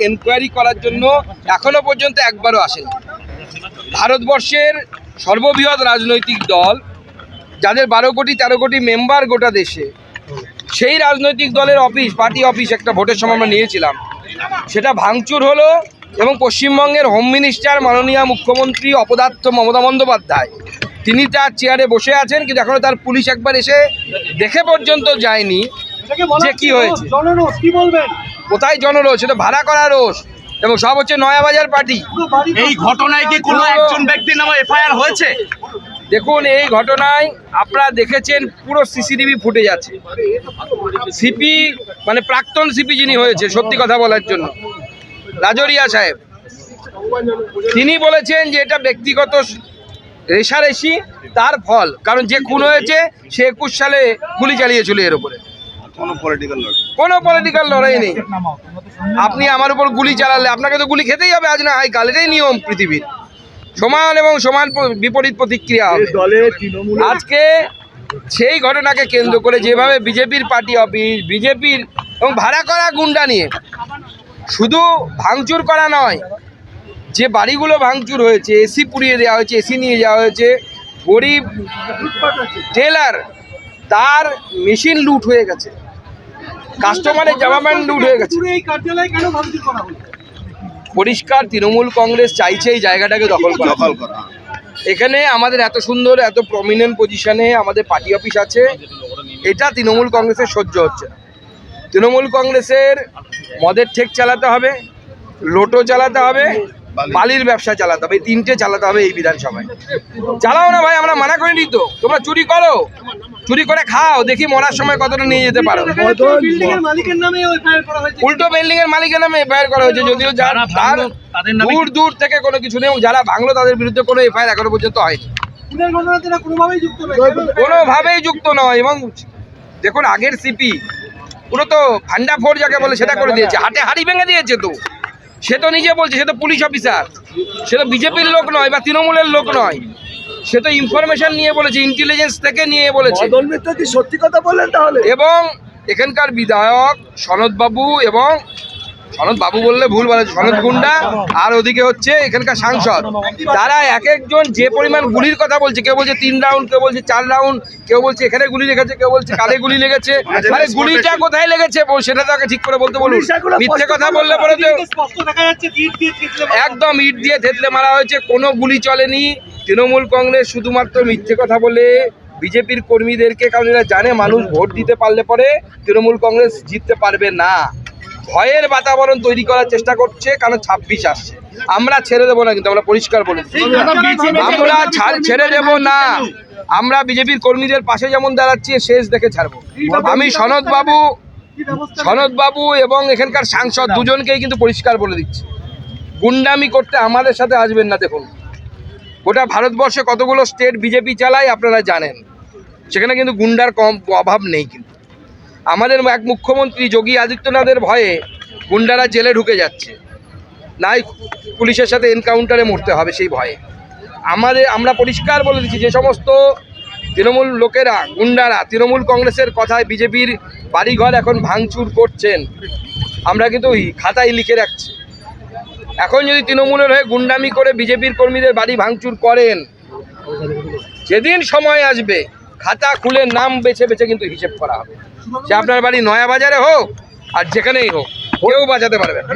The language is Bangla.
এনকোয়ারি করার জন্য এখনো পর্যন্ত একবারও আসেনি। ভারতবর্ষের সর্ববৃহৎ রাজনৈতিক দল, যাদের 12 কোটি 13 কোটি মেম্বার গোটা দেশে, সেই রাজনৈতিক দলের অফিস, পার্টি অফিস একটা ভোটের সময় আমরা নিয়েছিলাম, সেটা ভাঙচুর হলো। এবং পশ্চিমবঙ্গের হোম মিনিস্টার মাননীয় মুখ্যমন্ত্রী অপদার্থ মমতা বন্দ্যোপাধ্যায়, তিনি তার চেয়ারে বসে আছেন, কিন্তু এখনো তার পুলিশ একবার এসে দেখে পর্যন্ত যায়নি যে কি হয়েছে। কোথায় জনরোষ? সেটা ভাড়া করা রোষ, এবং সব হচ্ছে নয়াবাজার পার্টি। এই ঘটনায় কি কোনো একজন ব্যক্তির নামে এফআইআর হয়েছে? দেখুন, এই ঘটনায় আপনারা দেখেছেন পুরো সিসিটিভি ফুটেজ আছে। সিপি মানে প্রাক্তন সিপি যিনি হয়েছে, সত্যি কথা বলার জন্য, রাজরিয়া সাহেব, তিনি বলেছেন যে এটা ব্যক্তিগত রেষারেষি, তার ফল। কারণ যে খুন হয়েছে সে 21 সালে গুলি চালিয়েছিল এর উপরে। কোনো পলিটিক্যাল লড়াই নেই। আপনি আমার উপর গুলি চালালে আপনাকে তো গুলি খেতেই হবে, আজ না হয় কাল, এটাই নিয়ম পৃথিবীর। সমান এবং সমান বিপরীত প্রতিক্রিয়া হবে। আজকে সেই ঘটনাকে কেন্দ্র করে যেভাবে বিজেপির পার্টি অফিস, বিজেপির এবং ভাড়া করা গুন্ডা নিয়ে শুধু ভাঙচুর করা নয়, যে বাড়িগুলো ভাঙচুর হয়েছে, এসি পুড়িয়ে দেওয়া হয়েছে, এসি নিয়ে যাওয়া হয়েছে, গরিব টেলার তার মেশিন লুট হয়ে গেছে, কাস্টমারের জামা প্যান্ট লুট হয়ে গেছে। পরিষ্কার তৃণমূল কংগ্রেস চাইছে এই জায়গাটাকে দখল করা। এখানে আমাদের এত সুন্দর, এত প্রমিনেন্ট পজিশনে আমাদের পার্টি অফিস আছে, এটা তৃণমূল কংগ্রেসের সহ্য হচ্ছে না। তৃণমূল কংগ্রেসের মদের ঠেক চালাতে হবে, লোটো চালাতে হবে, বালির ব্যবসা চালাতে হবে, এই তিনটে চালাতে হবে এই বিধানসভায়। চালাও না ভাই, আমরা মানা করিনি তো। তোমরা চুরি করো, চুরি করে খাও, দেখি মরার সময় কতটা নিয়ে যেতে পারো। উল্টো বিল্ডিং এর মালিকের নামে এফআইআর করা হয়েছে, যদিও দূর দূর থেকে কোনো কিছু নেই। যারা ভাঙলো তাদের বিরুদ্ধে কোনো এফআইআর এখনো পর্যন্ত হয়নি, কোনোভাবেই যুক্ত নয়। এবং দেখুন, আগের সিপি পুরো তো ফান্ডা ফোর যাকে বলে সেটা করে দিয়েছে, হাটে হাড়ি ভেঙে দিয়েছে। তো সে তো নিজে বলছে, সে তো পুলিশ অফিসার, সে তো বিজেপির লোক নয় বা তৃণমূলের লোক নয়, সে তো ইনফরমেশন নিয়ে বলেছে, ইন্টেলিজেন্স থেকে নিয়ে বলেছে। সত্যি কথা বললেন তাহলে? এবং এখানকার বিধায়ক সনদ বাবু, এবং সনদ বাবু বললে ভুল বলেছে, সনদ গুন্ডা, আর ওদিকে হচ্ছে এখানকার সাংসদ, তারা এক একজন যে পরিমাণ গুলির কথা বলছে, কেউ বলছে 3 রাউন্ড, কেউ বলছে 4 রাউন্ড, কেউ বলছে এখানে গুলি লেগেছে, কেউ বলছে কালে গুলি লেগেছে। মানে গুলিটা কোথায় লেগেছে সেটা তাকে ঠিক করে বলতে বলুন। মিথ্যে কথা বললে পরে তো একদম ইট দিয়ে থেতলে মারা হয়েছে, কোনো গুলি চলেনি। তৃণমূল কংগ্রেস শুধুমাত্র মিথ্যে কথা বলে বিজেপির কর্মীদেরকে, কারণ এরা জানে মানুষ ভোট দিতে পারলে পরে তৃণমূল কংগ্রেস জিততে পারবে না, ভয়ের বাতাবরণ তৈরি করার চেষ্টা করছে। কারণ 26 আসছে, আমরা ছেড়ে দেবো না, কিন্তু আমরা পরিষ্কার বলেছি, আমরা ছেড়ে দেব না। আমরা বিজেপির কর্মীদের পাশে যেমন দাঁড়াচ্ছি, শেষ দেখে ছাড়বো। আমি সনদ বাবু এবং এখানকার সাংসদ দুজনকেই কিন্তু পরিষ্কার বলে দিচ্ছি, গুন্ডামি করতে আমাদের সাথে আসবেন না। দেখুন, গোটা ভারতবর্ষে কতগুলো স্টেট বিজেপি চালায় আপনারা জানেন, সেখানে কিন্তু গুন্ডার কম অভাব নেই। কিন্তু আমাদের এক মুখ্যমন্ত্রী যোগী আদিত্যনাথের ভয়ে গুন্ডারা জেলে ঢুকে যাচ্ছে, নাই পুলিশের সাথে এনকাউন্টারে মরতে হবে সেই ভয়ে। আমরা পরিষ্কার বলে দিচ্ছি, যে সমস্ত তৃণমূল লোকেরা, গুন্ডারা তৃণমূল কংগ্রেসের কথায় বিজেপির বাড়িঘর এখন ভাঙচুর করছেন, আমরা কিন্তু খাতায় লিখে রাখছি। এখন যদি তৃণমূলের হয়ে গুন্ডামি করে বিজেপির কর্মীদের বাড়ি ভাঙচুর করেন, যেদিন সময় আসবে খাতা খুলে নাম বেছে বেছে কিন্তু হিসেব করা হবে। সে আপনার বাড়ি নয়াবাজারে হোক আর যেখানেই হোক, কেউ বাঁচাতে পারবে না।